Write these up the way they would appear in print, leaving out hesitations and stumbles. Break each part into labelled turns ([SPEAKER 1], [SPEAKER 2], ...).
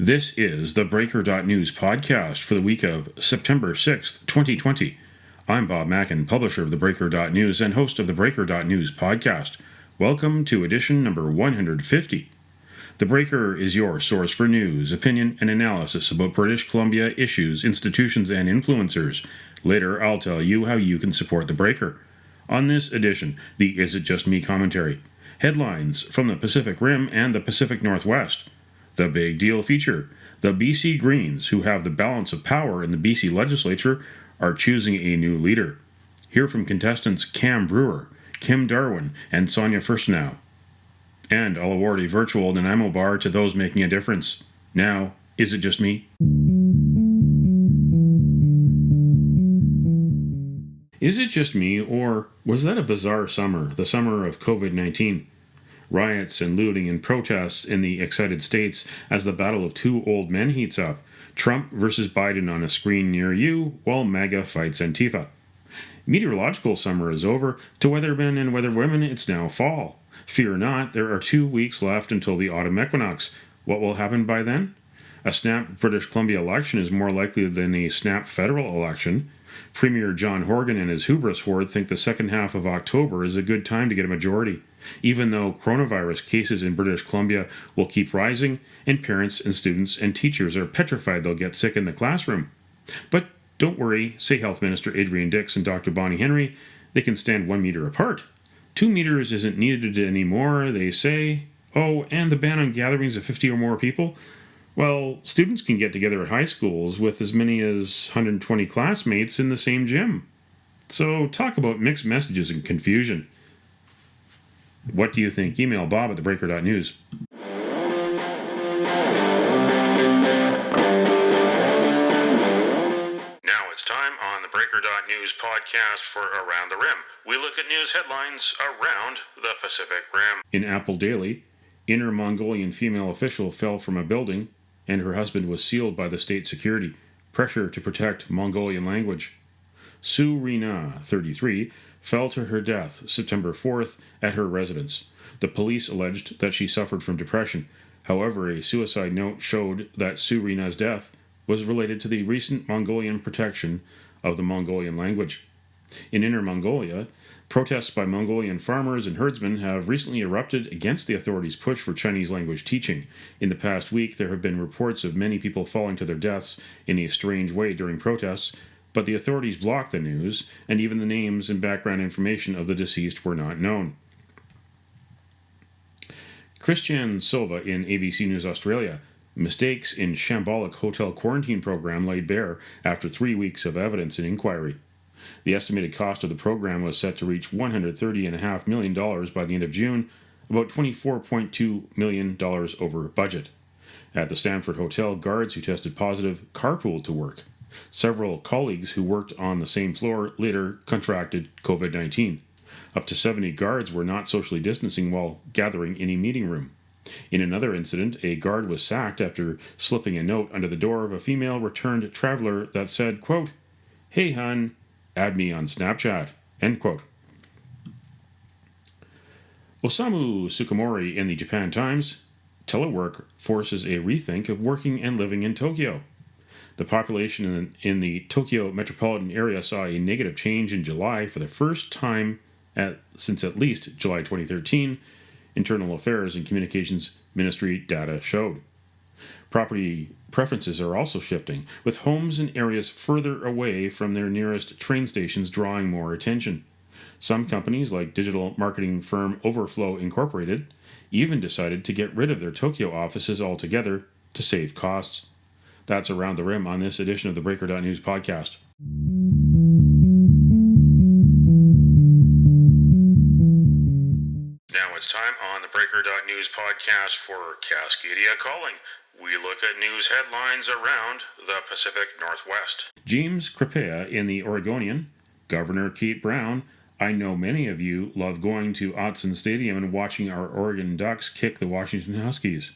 [SPEAKER 1] This is the theBreaker.news podcast for the week of September 6th, 2020. I'm Bob Mackin, publisher of theBreaker.news and host of the theBreaker.news podcast. Welcome to edition number 150. The Breaker is your source for news, opinion, and analysis about British Columbia issues, institutions, and influencers. Later, I'll tell you how you can support The Breaker. On this edition, the Is It Just Me commentary. Headlines from the Pacific Rim and the Pacific Northwest. The Big Deal feature. The BC Greens, who have the balance of power in the BC legislature, are choosing a new leader. Hear from contestants Cam Brewer, Kim Darwin, and Sonia Furstenau. And I'll award a virtual Nanaimo bar to those making a difference. Now, is it just me? Is it just me, or was that a bizarre summer, the summer of COVID-19? Riots and looting and protests in the excited states as the battle of two old men heats up. Trump versus Biden on a screen near you, while MAGA fights Antifa. Meteorological summer is over. To weathermen and weatherwomen, it's now fall. Fear not, there are 2 weeks left until the autumn equinox. What will happen by then? A snap British Columbia election is more likely than a snap federal election. Premier John Horgan and his hubris horde think the second half of October is a good time to get a majority, even though coronavirus cases in British Columbia will keep rising and parents and students and teachers are petrified they'll get sick in the classroom. But don't worry, say Health Minister Adrian Dix and Dr. Bonnie Henry, they can stand 1 meter apart. 2 meters isn't needed anymore, they say. Oh, and the ban on gatherings of 50 or more people? Well, students can get together at high schools with as many as 120 classmates in the same gym. So talk about mixed messages and confusion. What do you think? Email Bob at theBreaker.news. Now it's time on the Breaker.news podcast for Around the Rim. We look at news headlines around the Pacific Rim. In Apple Daily, Inner Mongolian female official fell from a building and her husband was sealed by the state security. Pressure to protect Mongolian language. Sue Rina, 33, fell to her death September 4th at her residence. The police alleged that she suffered from depression. However, a suicide note showed that Sue Rina's death was related to the recent Mongolian protection of the Mongolian language. In Inner Mongolia, protests by Mongolian farmers and herdsmen have recently erupted against the authorities' push for Chinese language teaching. In the past week, there have been reports of many people falling to their deaths in a strange way during protests, but the authorities blocked the news, and even the names and background information of the deceased were not known. Christian Silva in ABC News Australia. Mistakes in shambolic hotel quarantine program laid bare after 3 weeks of evidence and inquiry. The estimated cost of the program was set to reach $130.5 million by the end of June, about $24.2 million over budget. At the Stanford Hotel, guards who tested positive carpooled to work. Several colleagues who worked on the same floor later contracted COVID-19. Up to 70 guards were not socially distancing while gathering in a meeting room. In another incident, a guard was sacked after slipping a note under the door of a female returned traveler that said, quote, "Hey, hun, add me on Snapchat," end quote. Osamu Tsukumori in the Japan Times. Telework forces a rethink of working and living in Tokyo. The population in the Tokyo metropolitan area saw a negative change in July for the first time since at least July 2013, Internal Affairs and Communications Ministry data showed. Property preferences are also shifting, with homes in areas further away from their nearest train stations drawing more attention. Some companies, like digital marketing firm Overflow Incorporated, even decided to get rid of their Tokyo offices altogether to save costs. That's Around the Rim on this edition of the Breaker.news podcast. Now it's time on the Breaker.news podcast for Cascadia Calling. We look at news headlines around the Pacific Northwest. James Crepea in the Oregonian. Governor Kate Brown. I know many of you love going to Autzen Stadium and watching our Oregon Ducks kick the Washington Huskies.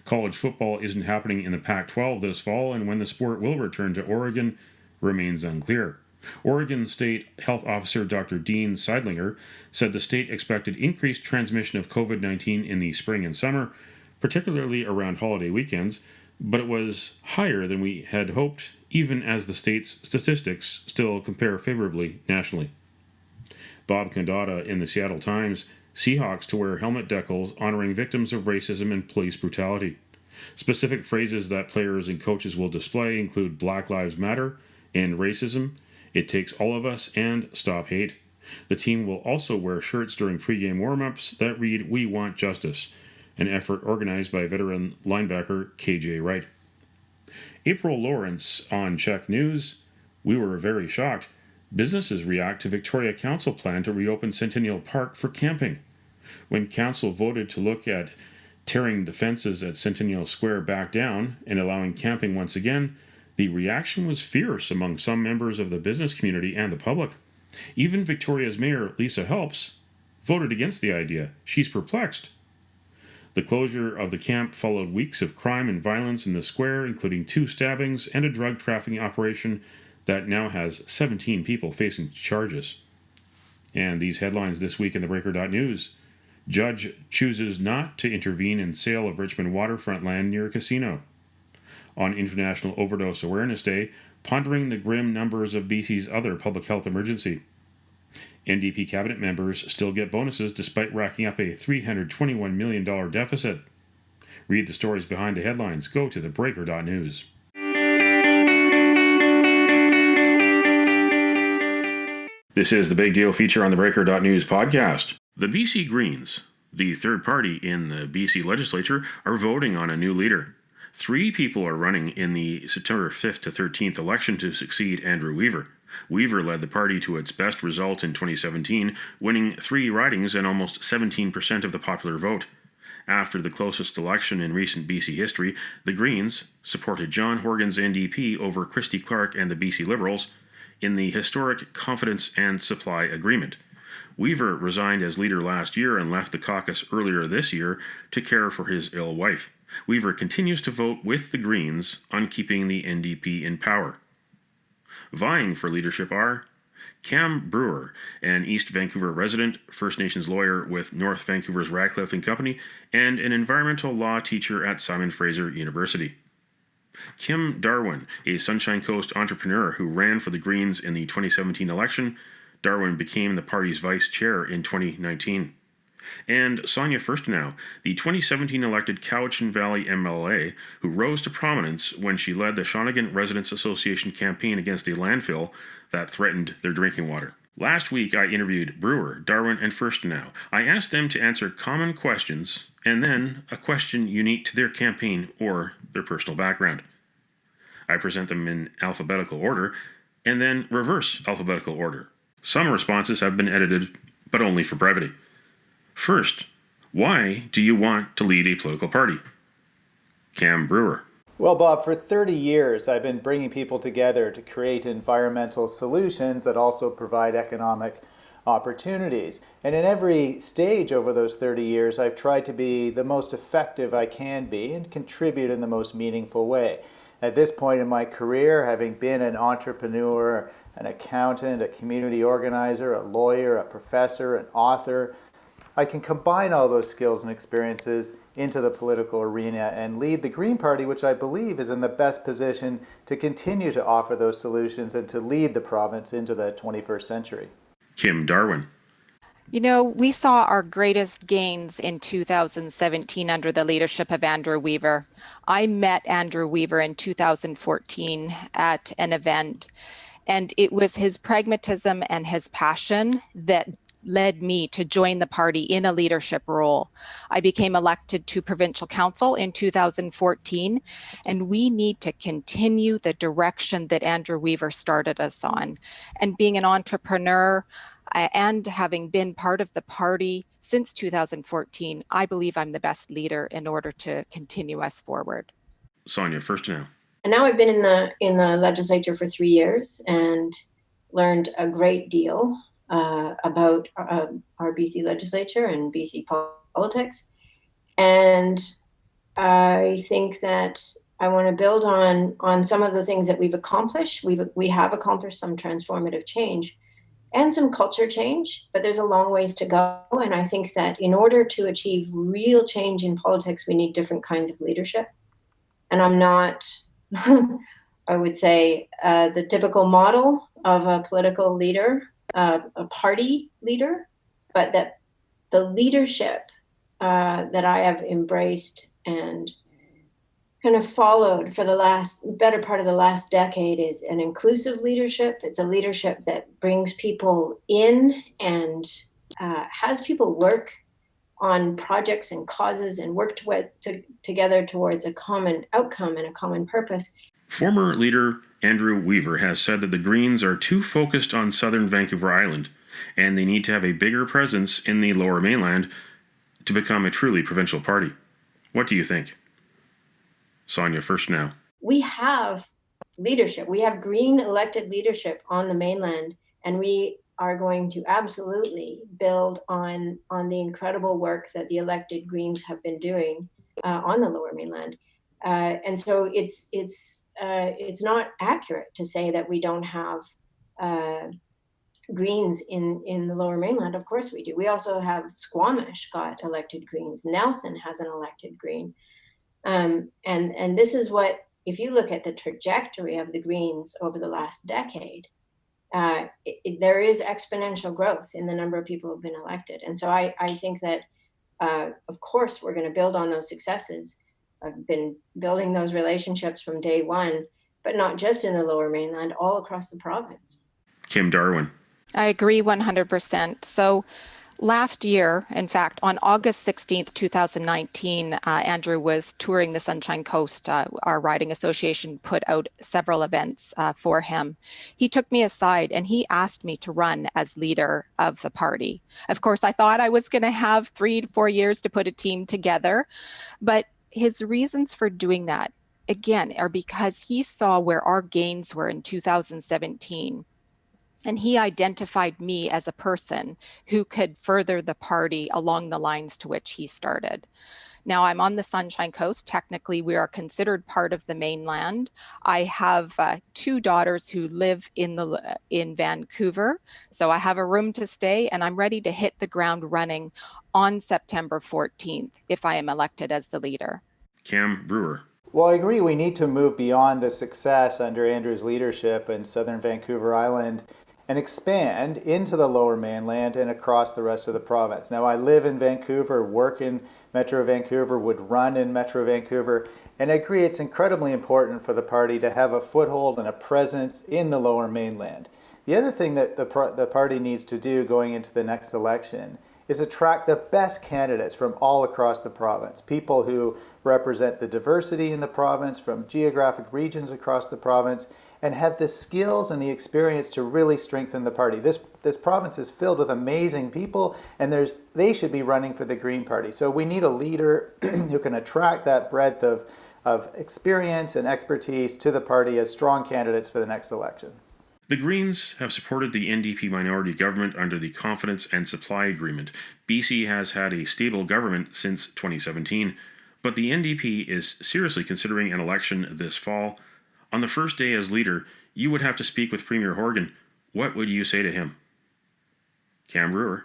[SPEAKER 1] College football isn't happening in the Pac-12 this fall, and when the sport will return to Oregon remains unclear. Oregon State Health Officer Dr. Dean Seidlinger said the state expected increased transmission of COVID-19 in the spring and summer, particularly around holiday weekends, but it was higher than we had hoped, even as the state's statistics still compare favorably nationally. Bob Condotta in the Seattle Times, Seahawks to wear helmet decals honoring victims of racism and police brutality. Specific phrases that players and coaches will display include Black Lives Matter, End Racism, It Takes All of Us, and Stop Hate. The team will also wear shirts during pregame warm-ups that read We Want Justice, an effort organized by veteran linebacker KJ Wright. April Lawrence on Check News, we were very shocked. Businesses react to Victoria Council plan to reopen Centennial Park for camping. When Council voted to look at tearing the fences at Centennial Square back down and allowing camping once again, the reaction was fierce among some members of the business community and the public. Even Victoria's Mayor, Lisa Helps, voted against the idea. She's perplexed. The closure of the camp followed weeks of crime and violence in the square, including 2 stabbings and a drug trafficking operation that now has 17 people facing charges. And these headlines this week in theBreaker.news. Judge chooses not to intervene in sale of Richmond waterfront land near a casino. On International Overdose Awareness Day, pondering the grim numbers of BC's other public health emergency. NDP cabinet members still get bonuses despite racking up a $321 million deficit. Read the stories behind the headlines. Go to theBreaker.news. This is the Big Deal feature on the Breaker.news podcast. The BC Greens, the third party in the BC legislature, are voting on a new leader. 3 people are running in the September 5th to 13th election to succeed Andrew Weaver. Weaver led the party to its best result in 2017, winning 3 ridings and almost 17% of the popular vote. After the closest election in recent BC history, the Greens supported John Horgan's NDP over Christy Clark and the BC Liberals in the historic Confidence and Supply Agreement. Weaver resigned as leader last year and left the caucus earlier this year to care for his ill wife. Weaver continues to vote with the Greens on keeping the NDP in power. Vying for leadership are Cam Brewer, an East Vancouver resident, First Nations lawyer with North Vancouver's Radcliffe and Company, and an environmental law teacher at Simon Fraser University. Kim Darwin, a Sunshine Coast entrepreneur who ran for the Greens in the 2017 election. Darwin became the party's vice chair in 2019. And Sonia Furstenau, the 2017 elected Cowichan Valley MLA, who rose to prominence when she led the Shawnigan Residents Association campaign against a landfill that threatened their drinking water. Last week, I interviewed Brewer, Darwin, and Furstenau. I asked them to answer common questions and then a question unique to their campaign or their personal background. I present them in alphabetical order and then reverse alphabetical order. Some responses have been edited, but only for brevity. First, why do you want to lead a political party? Cam Brewer.
[SPEAKER 2] Well, Bob, for 30 years, I've been bringing people together to create environmental solutions that also provide economic opportunities. And in every stage over those 30 years, I've tried to be the most effective I can be and contribute in the most meaningful way. At this point in my career, having been an entrepreneur, an accountant, a community organizer, a lawyer, a professor, an author, I can combine all those skills and experiences into the political arena and lead the Green Party, which I believe is in the best position to continue to offer those solutions and to lead the province into the 21st century.
[SPEAKER 1] Kim Darwin.
[SPEAKER 3] You know, we saw our greatest gains in 2017 under the leadership of Andrew Weaver. I met Andrew Weaver in 2014 at an event, and it was his pragmatism and his passion that led me to join the party in a leadership role. I became elected to provincial council in 2014, and we need to continue the direction that Andrew Weaver started us on. And being an entrepreneur and having been part of the party since 2014, I believe I'm the best leader in order to continue us forward.
[SPEAKER 1] Sonia Furstenau.
[SPEAKER 4] And now I've been in the legislature for 3 years and learned a great deal about our BC legislature and BC politics. And I think that I want to build on some of the things that we've accomplished. We have accomplished some transformative change and some culture change, but there's a long ways to go. And I think that in order to achieve real change in politics, we need different kinds of leadership. and I'm not, I would say, the typical model of a political leader, a party leader, but that the leadership that I have embraced and kind of followed for the better part of the last decade is an inclusive leadership. It's a leadership that brings people in and has people work on projects and causes and work together towards a common outcome and a common purpose.
[SPEAKER 1] Former leader Andrew Weaver has said that the Greens are too focused on southern Vancouver Island, and they need to have a bigger presence in the Lower Mainland to become a truly provincial party. What do you think? Sonia, first now.
[SPEAKER 4] We have leadership. We have Green elected leadership on the mainland, and we are going to absolutely build on the incredible work that the elected Greens have been doing on the Lower Mainland. And so it's not accurate to say that we don't have Greens in the Lower Mainland. Of course we do. We also have Squamish got elected Greens. Nelson has an elected Green. And this is what, if you look at the trajectory of the Greens over the last decade, there is exponential growth in the number of people who have been elected. And so I think that, of course, we're going to build on those successes. I've been building those relationships from day one, but not just in the Lower Mainland, all across the province.
[SPEAKER 1] Kim Darwin.
[SPEAKER 3] I agree 100%. So last year, in fact, on August 16th, 2019, Andrew was touring the Sunshine Coast. Our riding association put out several events for him. He took me aside and he asked me to run as leader of the party. Of course, I thought I was going to have 3 to 4 years to put a team together, but his reasons for doing that, again, are because he saw where our gains were in 2017. And he identified me as a person who could further the party along the lines to which he started. Now, I'm on the Sunshine Coast. Technically, we are considered part of the mainland. I have 2 daughters who live in Vancouver, so I have a room to stay, and I'm ready to hit the ground running on September 14th if I am elected as the leader.
[SPEAKER 1] Cam Brewer.
[SPEAKER 2] Well, I agree. We need to move beyond the success under Andrew's leadership in southern Vancouver Island and expand into the Lower Mainland and across the rest of the province. Now, I live in Vancouver, work in Metro Vancouver, would run in Metro Vancouver, and I agree it's incredibly important for the party to have a foothold and a presence in the Lower Mainland. The other thing that the party needs to do going into the next election is attract the best candidates from all across the province, people who represent the diversity in the province from geographic regions across the province, and have the skills and the experience to really strengthen the party. This province is filled with amazing people, and they should be running for the Green Party. So we need a leader who can attract that breadth of experience and expertise to the party as strong candidates for the next election.
[SPEAKER 1] The Greens have supported the NDP minority government under the Confidence and Supply Agreement. BC has had a stable government since 2017, but the NDP is seriously considering an election this fall. On the first day as leader, you would have to speak with Premier Horgan. What would you say to him? Cam Brewer.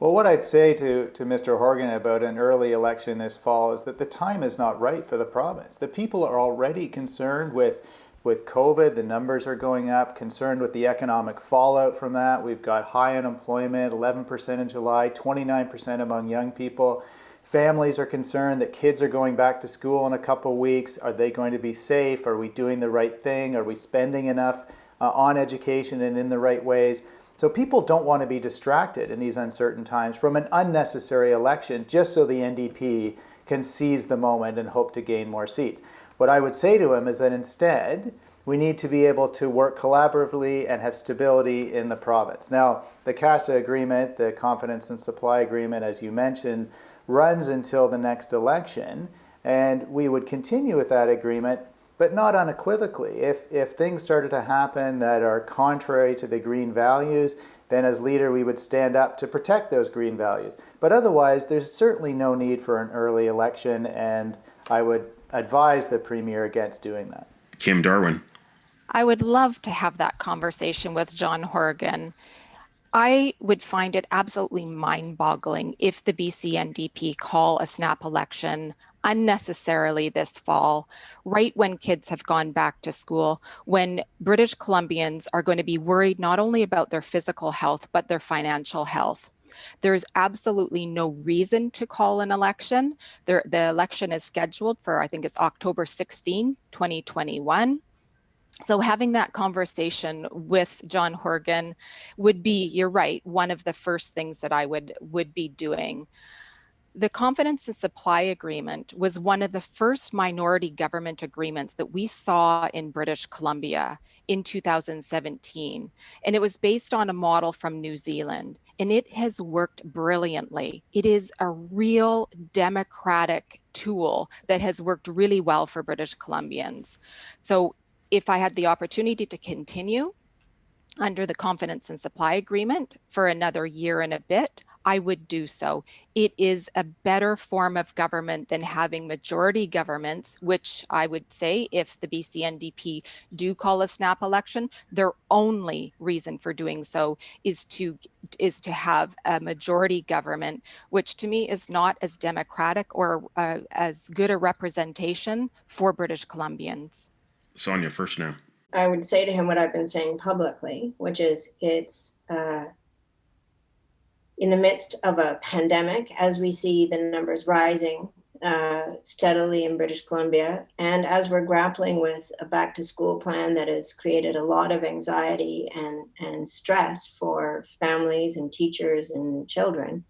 [SPEAKER 2] Well, what I'd say to Mr. Horgan about an early election this fall is that the time is not right for the province. The people are already concerned with COVID. The numbers are going up, concerned with the economic fallout from that. We've got high unemployment, 11% in July, 29% among young people. Families are concerned that kids are going back to school in a couple of weeks. Are they going to be safe? Are we doing the right thing? Are we spending enough on education and in the right ways? So people don't want to be distracted in these uncertain times from an unnecessary election just so the NDP can seize the moment and hope to gain more seats. What I would say to him is that instead, we need to be able to work collaboratively and have stability in the province. Now, the CASA agreement, the Confidence and Supply Agreement, as you mentioned, runs until the next election, and we would continue with that agreement, but not unequivocally. If things started to happen that are contrary to the green values, then as leader we would stand up to protect those green values. But otherwise, there's certainly no need for an early election, and I would advise the Premier against doing that.
[SPEAKER 1] Kim Darwin.
[SPEAKER 3] I would love to have that conversation with John Horgan. I would find it absolutely mind-boggling if the BC NDP call a snap election unnecessarily this fall, right when kids have gone back to school, when British Columbians are going to be worried not only about their physical health, but their financial health. There's absolutely no reason to call an election. The election is scheduled for, I think it's October 16, 2021. So having that conversation with John Horgan would be, you're right, one of the first things that I would be doing. The Confidence and Supply Agreement was one of the first minority government agreements that we saw in British Columbia in 2017. And it was based on a model from New Zealand, and it has worked brilliantly. It is a real democratic tool that has worked really well for British Columbians. So if I had the opportunity to continue under the Confidence and Supply Agreement for another year and a bit, I would do so. It is a better form of government than having majority governments, which I would say if the BC NDP do call a snap election, their only reason for doing so is to have a majority government, which to me is not as democratic or as good a representation for British Columbians.
[SPEAKER 1] Sonia, first now.
[SPEAKER 4] I would say to him what I've been saying publicly, which is it's in the midst of a pandemic, as we see the numbers rising steadily in British Columbia, and as we're grappling with a back to school plan that has created a lot of anxiety and stress for families and teachers and children,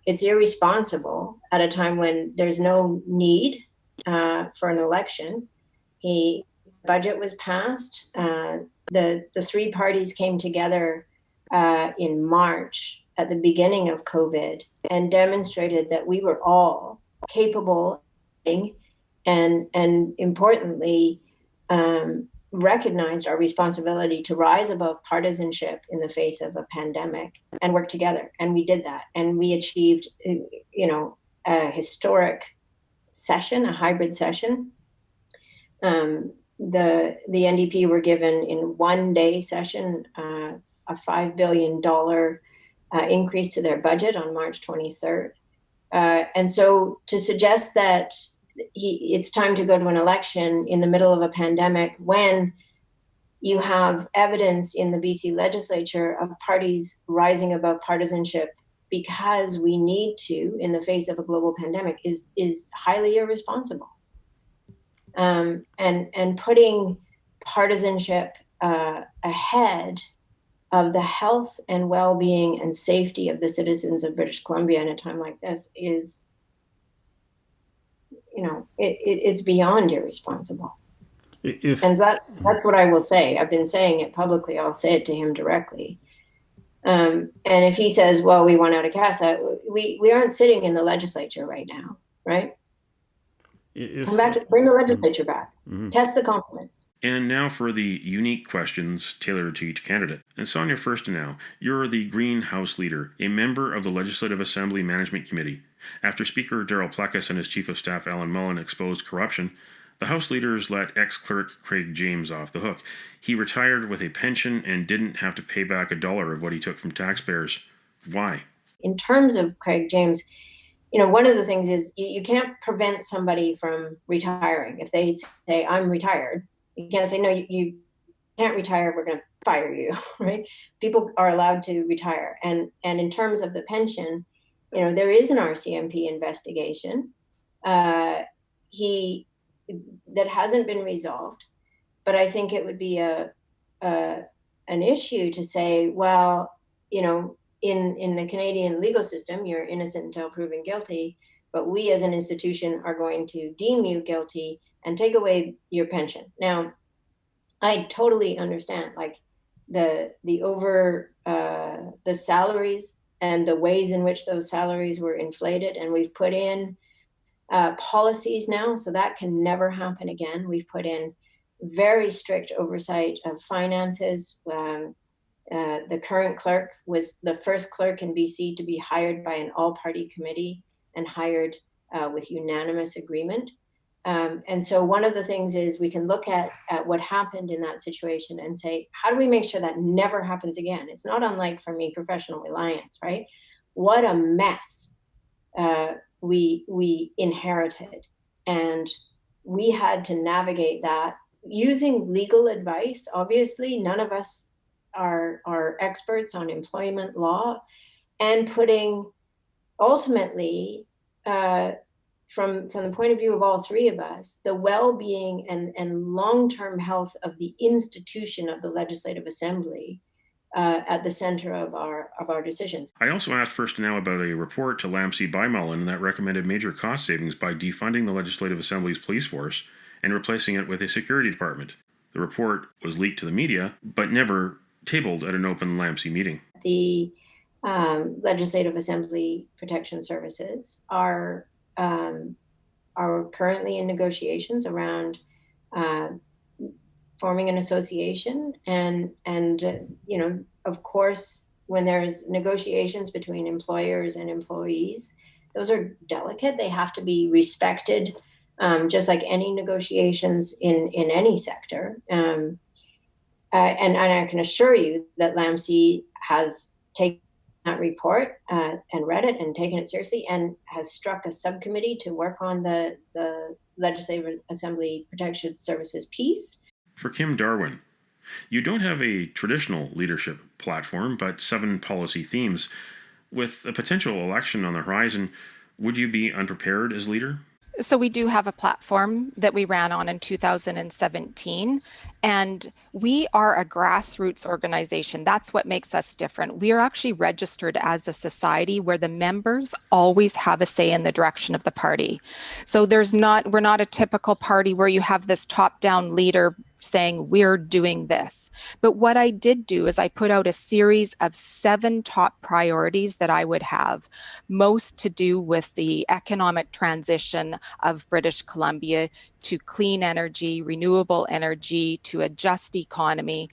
[SPEAKER 4] it's irresponsible at a time when there's no need for an election. The budget was passed. The three parties came together in March at the beginning of COVID and demonstrated that we were all capable and importantly recognized our responsibility to rise above partisanship in the face of a pandemic and work together. And we did that. And we achieved, a historic session, a hybrid session. The NDP were given in one day session a $5 billion increase to their budget on March 23rd. And so to suggest that it's time to go to an election in the middle of a pandemic when you have evidence in the BC legislature of parties rising above partisanship because we need to in the face of a global pandemic is highly irresponsible. And putting partisanship ahead of the health and well-being and safety of the citizens of British Columbia in a time like this is, it's beyond irresponsible. And that's what I will say. I've been saying it publicly. I'll say it to him directly. And if he says, well, we want out of CASA, we aren't sitting in the legislature right now, right? Come back bring the legislature back. Mm-hmm. Test the confidence.
[SPEAKER 1] And now for the unique questions tailored to each candidate. And Sonia, first now, you're the Green House leader, a member of the Legislative Assembly Management Committee. After Speaker Darryl Plecas and his Chief of Staff Alan Mullen exposed corruption, the House leaders let ex-clerk Craig James off the hook. He retired with a pension and didn't have to pay back $1 of what he took from taxpayers. Why?
[SPEAKER 4] In terms of Craig James, one of the things is you can't prevent somebody from retiring. If they say, I'm retired, you can't say, no, you can't retire, we're going to fire you, right? People are allowed to retire. And in terms of the pension, there is an RCMP investigation that hasn't been resolved. But I think it would be an issue to say, well, in the Canadian legal system, you're innocent until proven guilty, but we as an institution are going to deem you guilty and take away your pension. Now, I totally understand, the salaries and the ways in which those salaries were inflated, and we've put in policies now, so that can never happen again. We've put in very strict oversight of finances. The current clerk was the first clerk in BC to be hired by an all-party committee and hired with unanimous agreement. And so one of the things is we can look at what happened in that situation and say, how do we make sure that never happens again? It's not unlike, for me, professional reliance, right? What a mess we inherited, and we had to navigate that using legal advice. Obviously, none of us are experts on employment law, and putting ultimately, from the point of view of all three of us, the well-being and long-term health of the institution of the Legislative Assembly at the center of our decisions.
[SPEAKER 1] I also asked First Now about a report to Lamsey by Mullen that recommended major cost savings by defunding the Legislative Assembly's police force and replacing it with a security department. The report was leaked to the media, but never tabled at an open Lamsey meeting.
[SPEAKER 4] The Legislative Assembly Protection Services are currently in negotiations around forming an association, and of course, when there's negotiations between employers and employees, those are delicate. They have to be respected, just like any negotiations in any sector. And I can assure you that Lamsey has taken that report and read it and taken it seriously, and has struck a subcommittee to work on the Legislative Assembly Protection Services piece.
[SPEAKER 1] For Kim Darwin, you don't have a traditional leadership platform, but 7 policy themes. With a potential election on the horizon, would you be unprepared as leader?
[SPEAKER 3] So we do have a platform that we ran on in 2017, and we are a grassroots organization. That's what makes us different. We are actually registered as a society where the members always have a say in the direction of the party. So we're not a typical party where you have this top-down leader saying we're doing this. But what I did do is I put out a series of 7 top priorities that I would have, most to do with the economic transition of British Columbia to clean energy, renewable energy, to a just economy.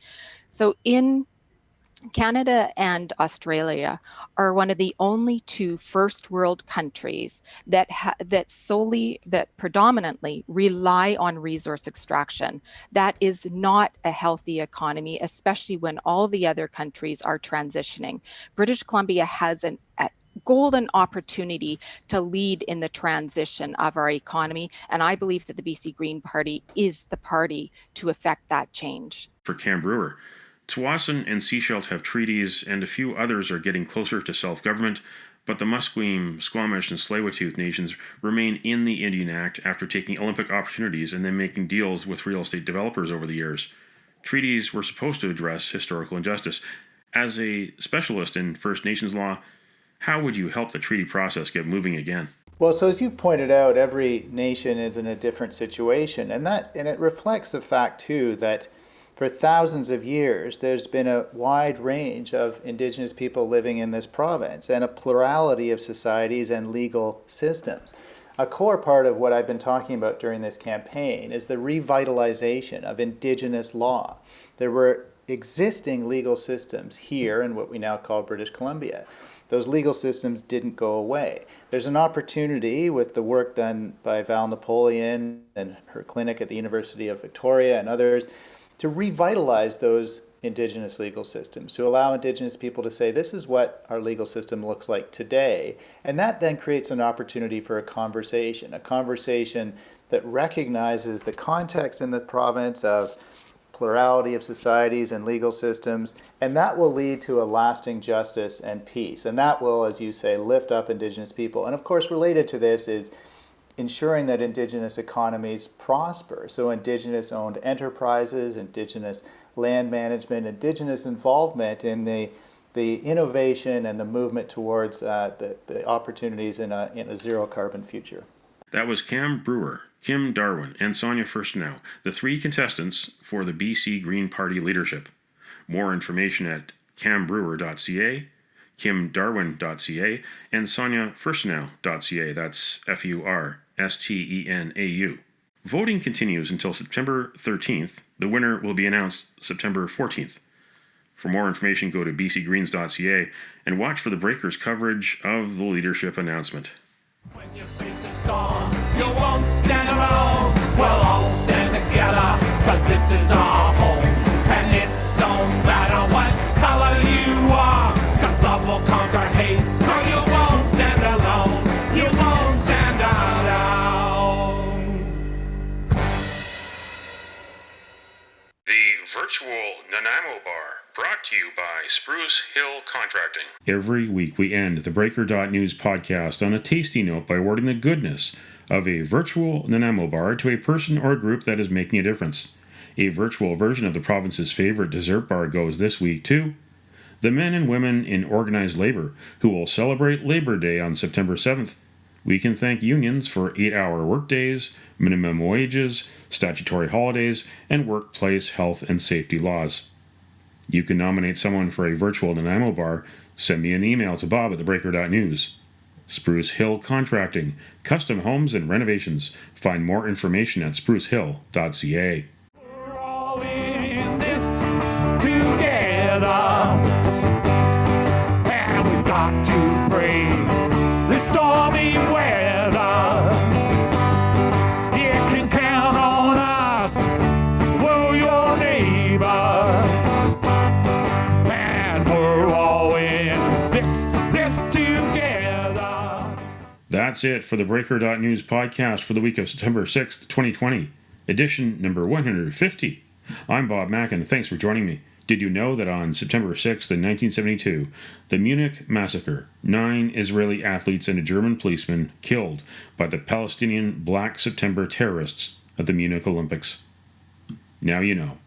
[SPEAKER 3] So in Canada and Australia are one of the only 2 first world countries that predominantly rely on resource extraction. That is not a healthy economy, especially when all the other countries are transitioning. British Columbia has a golden opportunity to lead in the transition of our economy, and I believe that the BC Green Party is the party to effect that change.
[SPEAKER 1] For Cam Brewer, Tsawwassen and Sechelt have treaties, and a few others are getting closer to self-government, but the Musqueam, Squamish, and Tsleil-Waututh nations remain in the Indian Act after taking Olympic opportunities and then making deals with real estate developers over the years. Treaties were supposed to address historical injustice. As a specialist in First Nations law, how would you help the treaty process get moving again?
[SPEAKER 2] Well, so as you've pointed out, every nation is in a different situation, and it reflects the fact, too, that for thousands of years, there's been a wide range of Indigenous people living in this province and a plurality of societies and legal systems. A core part of what I've been talking about during this campaign is the revitalization of Indigenous law. There were existing legal systems here in what we now call British Columbia. Those legal systems didn't go away. There's an opportunity with the work done by Val Napoleon and her clinic at the University of Victoria and others to revitalize those Indigenous legal systems, to allow Indigenous people to say, this is what our legal system looks like today. And that then creates an opportunity for a conversation that recognizes the context in the province of plurality of societies and legal systems, and that will lead to a lasting justice and peace. And that will, as you say, lift up Indigenous people. And of course, related to this is ensuring that Indigenous economies prosper. So Indigenous-owned enterprises, Indigenous land management, Indigenous involvement in the innovation and the movement towards the opportunities in a zero-carbon future.
[SPEAKER 1] That was Cam Brewer, Kim Darwin, and Sonia Firstenow, the 3 contestants for the BC Green Party leadership. More information at cambrewer.ca, kimdarwin.ca, and soniafirstenow.ca. That's FURSTENAU. Voting continues until September 13th. The winner will be announced September 14th. For more information, go to bcgreens.ca and watch for theBreaker's coverage of the leadership announcement.
[SPEAKER 5] When your face is gone, you won't stand alone. We'll all stand together, 'cause this is our home. And it don't matter what color you are, 'cause love will conquer hate. So you won't stand alone. You won't
[SPEAKER 1] virtual Nanaimo bar, brought to you by Spruce Hill Contracting. Every week we end the Breaker.News podcast on a tasty note by awarding the goodness of a virtual Nanaimo bar to a person or a group that is making a difference. A virtual version of the province's favorite dessert bar goes this week to the men and women in organized labor who will celebrate Labor Day on September 7th. We can thank unions for 8-hour workdays, minimum wages, statutory holidays, and workplace health and safety laws. You can nominate someone for a virtual Nanaimo bar. Send me an email to bob at theBreaker.news. Spruce Hill Contracting, custom homes and renovations. Find more information at sprucehill.ca.
[SPEAKER 5] We're all in this together, and we've got to brave the stormy weather. You can count on us, we're your neighbor, and we're all in this together.
[SPEAKER 1] That's it for the Breaker.News podcast for the week of September 6th, 2020, edition number 150. I'm Bob Mack, and thanks for joining me. Did you know that on September 6th in 1972, the Munich massacre, 9 Israeli athletes and a German policeman killed by the Palestinian Black September terrorists at the Munich Olympics? Now you know.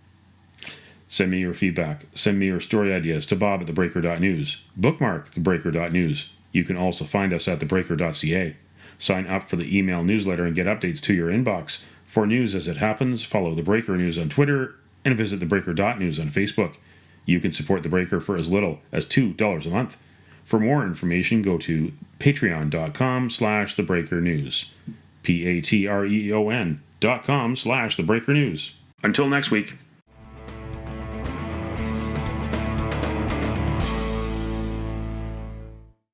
[SPEAKER 1] Send me your feedback. Send me your story ideas to bob at theBreaker.news. Bookmark theBreaker.news. You can also find us at theBreaker.ca. Sign up for the email newsletter and get updates to your inbox. For news as it happens, follow The Breaker News on Twitter and visit theBreaker.news on Facebook. You can support The Breaker for as little as $2 a month. For more information, go to patreon.com/TheBreakerNews. patreon.com/TheBreakerNews. Until next week.